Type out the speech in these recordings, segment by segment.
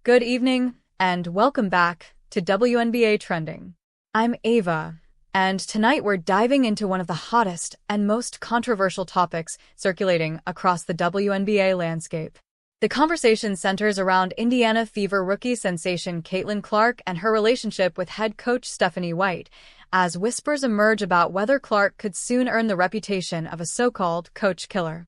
Good evening, and welcome back to WNBA Trending. I'm Ava, and tonight we're diving into one of the hottest and most controversial topics circulating across the WNBA landscape. The conversation centers around Indiana Fever rookie sensation Caitlin Clark and her relationship with head coach Stephanie White, as whispers emerge about whether Clark could soon earn the reputation of a so-called coach killer.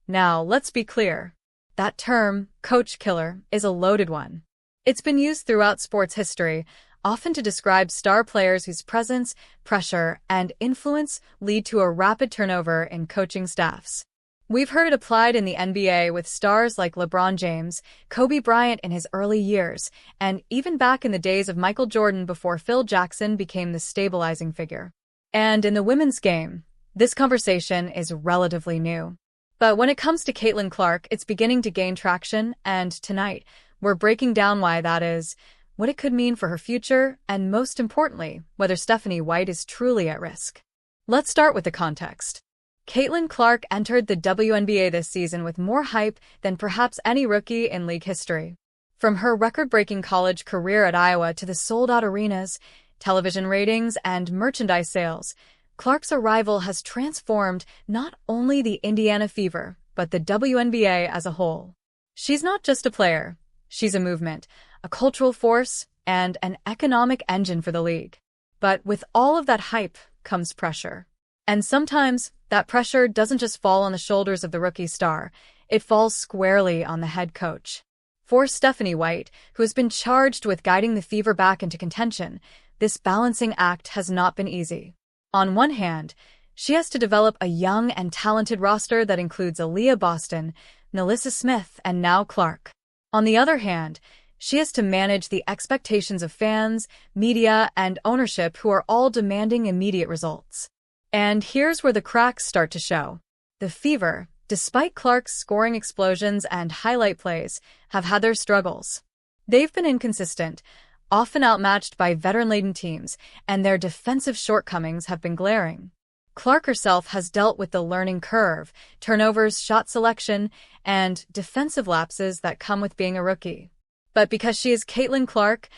Now, let's be clear. That term, coach killer, is a loaded one. It's been used throughout sports history, often to describe star players whose presence, pressure, and influence lead to a rapid turnover in coaching staffs. We've heard it applied in the NBA with stars like LeBron James, Kobe Bryant in his early years, and even back in the days of Michael Jordan before Phil Jackson became the stabilizing figure. And in the women's game, this conversation is relatively new. But when it comes to Caitlin Clark, it's beginning to gain traction, and tonight, we're breaking down why that is, what it could mean for her future, and most importantly, whether Stephanie White is truly at risk. Let's start with the context. Caitlin Clark entered the WNBA this season with more hype than perhaps any rookie in league history. From her record-breaking college career at Iowa to the sold-out arenas, television ratings, and merchandise sales, Clark's arrival has transformed not only the Indiana Fever, but the WNBA as a whole. She's not just a player. She's a movement, a cultural force, and an economic engine for the league. But with all of that hype comes pressure. And sometimes, that pressure doesn't just fall on the shoulders of the rookie star, it falls squarely on the head coach. For Stephanie White, who has been charged with guiding the Fever back into contention, this balancing act has not been easy. On one hand, she has to develop a young and talented roster that includes Aliyah Boston, Nalissa Smith, and now Clark. On the other hand, she has to manage the expectations of fans, media, and ownership who are all demanding immediate results. And here's where the cracks start to show. The Fever, despite Clark's scoring explosions and highlight plays, have had their struggles. They've been inconsistent, often outmatched by veteran-laden teams, and their defensive shortcomings have been glaring. Clark herself has dealt with the learning curve, turnovers, shot selection, and defensive lapses that come with being a rookie. But because she is Caitlin Clark,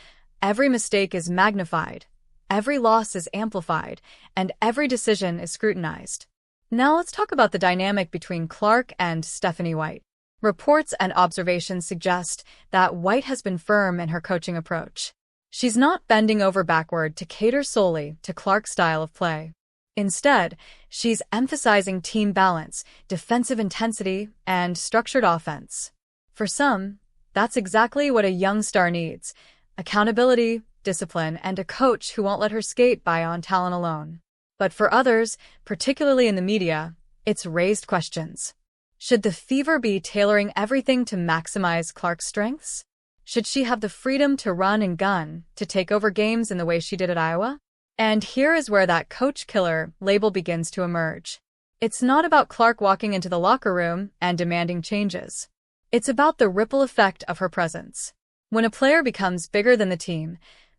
every mistake is magnified, every loss is amplified, and every decision is scrutinized. Now let's talk about the dynamic between Clark and Stephanie White. Reports and observations suggest that White has been firm in her coaching approach. She's not bending over backward to cater solely to Clark's style of play. Instead, she's emphasizing team balance, defensive intensity, and structured offense. For some, that's exactly what a young star needs: accountability, discipline, and a coach who won't let her skate by on talent alone. But for others, particularly in the media, it's raised questions. Should the Fever be tailoring everything to maximize Clark's strengths? Should she have the freedom to run and gun, to take over games in the way she did at Iowa? And here is where that coach killer label begins to emerge. It's not about Clark walking into the locker room and demanding changes. It's about the ripple effect of her presence. When a player becomes bigger than the team,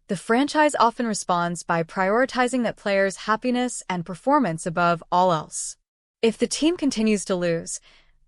the franchise often responds by prioritizing that player's happiness and performance above all else. If the team continues to lose,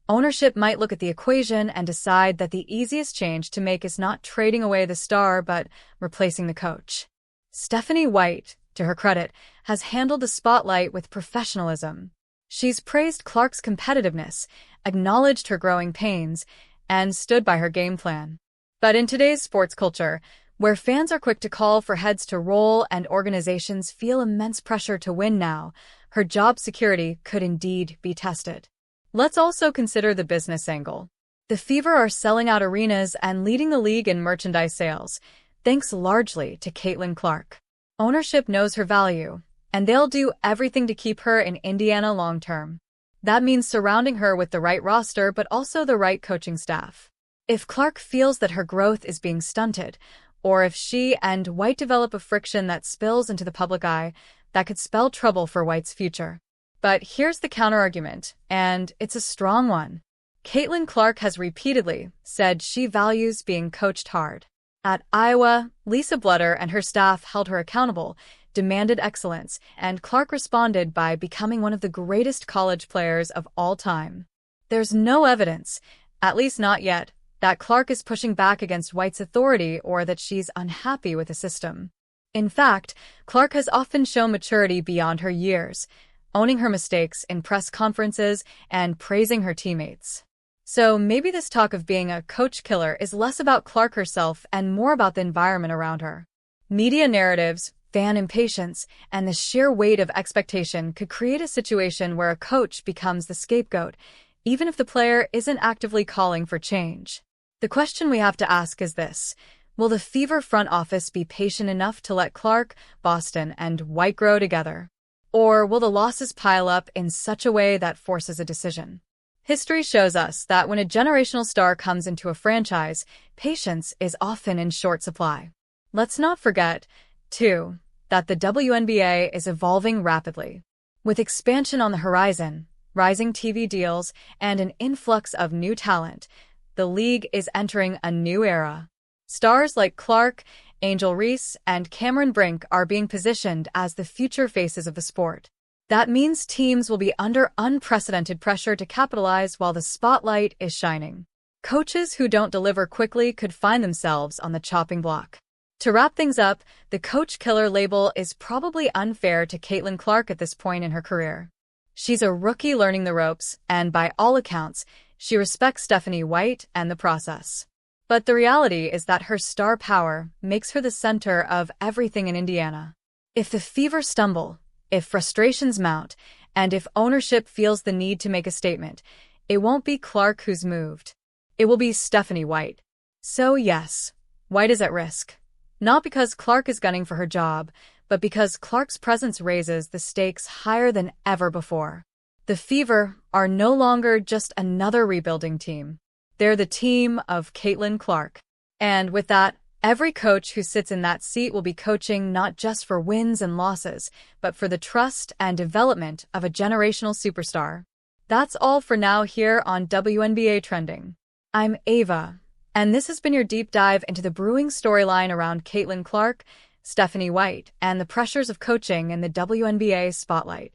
ownership might look at the equation and decide that the easiest change to make is not trading away the star but replacing the coach. Stephanie White, to her credit, has handled the spotlight with professionalism. She's praised Clark's competitiveness, acknowledged her growing pains, and stood by her game plan. But in today's sports culture, where fans are quick to call for heads to roll and organizations feel immense pressure to win now, her job security could indeed be tested. Let's also consider the business angle. The Fever are selling out arenas and leading the league in merchandise sales, thanks largely to Caitlin Clark. Ownership knows her value, and they'll do everything to keep her in Indiana long-term. That means surrounding her with the right roster but also the right coaching staff. If Clark feels that her growth is being stunted, or if she and White develop a friction that spills into the public eye, that could spell trouble for White's future. But here's the counterargument, and it's a strong one. Caitlin Clark has repeatedly said she values being coached hard. At Iowa, Lisa Blooder and her staff held her accountable, demanded excellence, and Clark responded by becoming one of the greatest college players of all time. There's no evidence, at least not yet, that Clark is pushing back against White's authority or that she's unhappy with the system. In fact, Clark has often shown maturity beyond her years, owning her mistakes in press conferences and praising her teammates. So maybe this talk of being a coach killer is less about Clark herself and more about the environment around her. Media narratives, fan impatience, and the sheer weight of expectation could create a situation where a coach becomes the scapegoat, even if the player isn't actively calling for change. The question we have to ask is this: will the Fever front office be patient enough to let Clark, Boston, and White grow together? Or will the losses pile up in such a way that forces a decision? History shows us that when a generational star comes into a franchise, patience is often in short supply. Let's not forget, too, that the WNBA is evolving rapidly. With expansion on the horizon, rising TV deals, and an influx of new talent, the league is entering a new era. Stars like Clark, Angel Reese, and Cameron Brink are being positioned as the future faces of the sport. That means teams will be under unprecedented pressure to capitalize while the spotlight is shining. Coaches who don't deliver quickly could find themselves on the chopping block. To wrap things up, the coach killer label is probably unfair to Caitlin Clark at this point in her career. She's a rookie learning the ropes, and by all accounts, she respects Stephanie White and the process. But the reality is that her star power makes her the center of everything in Indiana. If the Fever stumble, if frustrations mount, and if ownership feels the need to make a statement, it won't be Clark who's moved. It will be Stephanie White. So yes, White is at risk. Not because Clark is gunning for her job, but because Clark's presence raises the stakes higher than ever before. The Fever are no longer just another rebuilding team. They're the team of Caitlin Clark. And with that, every coach who sits in that seat will be coaching not just for wins and losses, but for the trust and development of a generational superstar. That's all for now here on WNBA Trending. I'm Ava, and this has been your deep dive into the brewing storyline around Caitlin Clark, Stephanie White, and the pressures of coaching in the WNBA spotlight.